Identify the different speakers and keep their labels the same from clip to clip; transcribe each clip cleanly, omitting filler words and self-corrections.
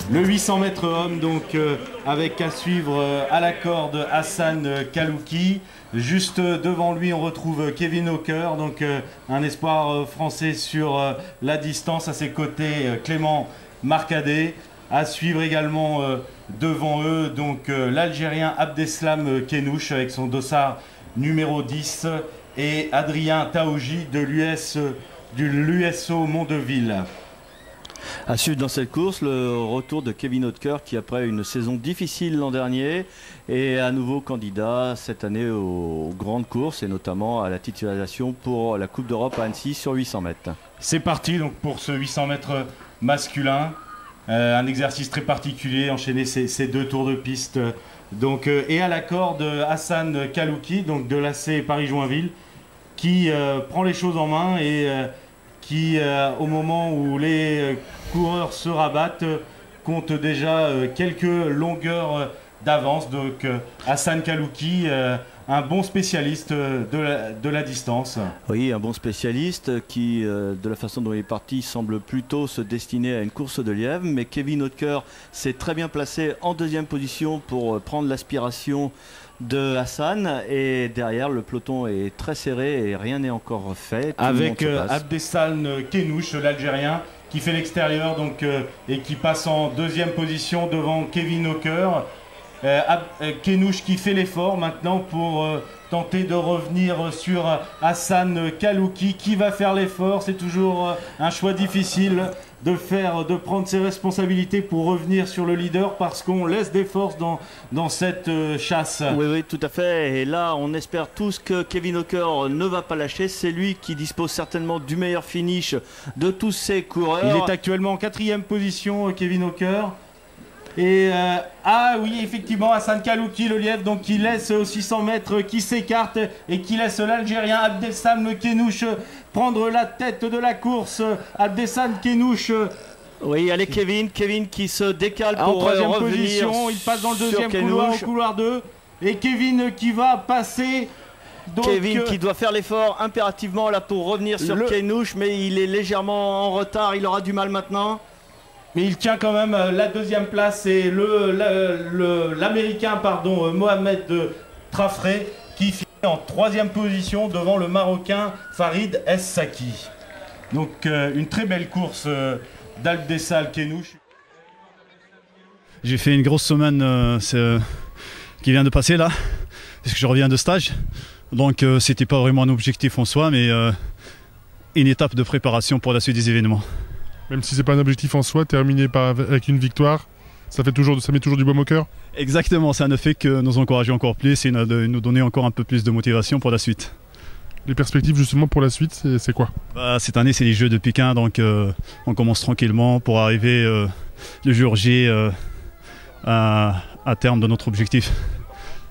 Speaker 1: Le 800 mètres homme, donc avec à suivre à la corde Hassan Kalouki. Juste devant lui, on retrouve Kevin Hawker, donc un espoir français sur la distance. À ses côtés, Clément Marcadet. À suivre également devant eux, donc l'Algérien Abdeslam Kenouche avec son dossard numéro 10 et Adrien Taouji de l'USO Mondeville.
Speaker 2: À suivre dans cette course, le retour de Kevin Hawker qui, après une saison difficile l'an dernier, est à nouveau candidat cette année aux grandes courses et notamment à la titularisation pour la Coupe d'Europe à Annecy sur 800 mètres.
Speaker 1: C'est parti donc pour ce 800 mètres masculin. Un exercice très particulier, enchaîner ces deux tours de piste. Donc, et à la corde, Hassan Kalouki, donc de l'AC Paris-Joinville, qui prend les choses en main et qui, au moment où les coureurs se rabattent, compte déjà quelques longueurs d'avance. Donc Hassan Kalouki, un bon spécialiste de la distance.
Speaker 2: Oui, un bon spécialiste qui, de la façon dont il est parti, semble plutôt se destiner à une course de lièvre. Mais Kevin Hawker s'est très bien placé en deuxième position pour prendre l'aspiration de Hassan. Et derrière, le peloton est très serré et rien n'est encore fait.
Speaker 1: Avec Abdeslam Kenouche, l'Algérien, qui fait l'extérieur donc et qui passe en deuxième position devant Kevin Hawker. Kenouche qui fait l'effort maintenant pour tenter de revenir sur Hassan Kalouki. Qui va faire l'effort? C'est toujours un choix difficile de prendre ses responsabilités pour revenir sur le leader, parce qu'on laisse des forces dans cette chasse.
Speaker 2: Oui, tout à fait. Et là, on espère tous que Kevin Hawker ne va pas lâcher. C'est lui qui dispose certainement du meilleur finish de tous ses coureurs.
Speaker 1: Il est actuellement en 4e position, Kevin Hawker. Et ah oui, effectivement, Hassan Kalouki, le lièvre, donc qui laisse aux 600 mètres, qui s'écarte et qui laisse l'Algérien Abdeslam Kenouche prendre la tête de la course. Abdeslam Kenouche.
Speaker 2: Oui, allez Kevin qui se décale pour
Speaker 1: en 3e
Speaker 2: revenir
Speaker 1: position. Il passe dans le deuxième couloir, au couloir 2. Et Kevin qui va passer. Donc,
Speaker 2: Kevin qui doit faire l'effort impérativement là pour revenir sur Kenouche, mais il est légèrement en retard, il aura du mal maintenant.
Speaker 1: Mais il tient quand même la 2e place, et l'Américain Mohamed Trafré qui finit en 3e position devant le Marocain Farid Es-Saki. Donc une très belle course d'Abdeslam Kenouche.
Speaker 3: J'ai fait une grosse semaine qui vient de passer là, parce que je reviens de stage. Donc c'était pas vraiment un objectif en soi, mais une étape de préparation pour la suite des événements.
Speaker 4: Même si c'est pas un objectif en soi, terminer avec une victoire, ça met toujours du baume au cœur.
Speaker 3: Exactement, ça ne fait que nous encourager encore plus et nous donner encore un peu plus de motivation pour la suite.
Speaker 4: Les perspectives justement pour la suite, c'est quoi?
Speaker 3: Cette année c'est les Jeux de Pékin, donc on commence tranquillement pour arriver le jour J à terme de notre objectif.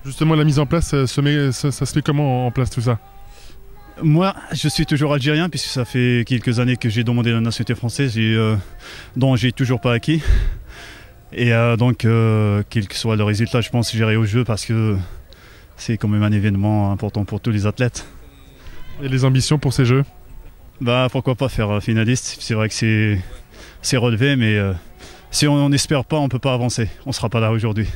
Speaker 4: Justement, la mise en place, ça se fait comment en place tout ça?
Speaker 3: Moi, je suis toujours algérien, puisque ça fait quelques années que j'ai demandé la nationalité française, dont j'ai toujours pas acquis. Et donc, quel que soit le résultat, je pense que j'irai au jeu, parce que c'est quand même un événement important pour tous les athlètes.
Speaker 4: Et les ambitions pour ces jeux?
Speaker 3: Pourquoi pas faire finaliste? C'est vrai que c'est relevé, mais si on n'espère pas, on ne peut pas avancer. On ne sera pas là aujourd'hui.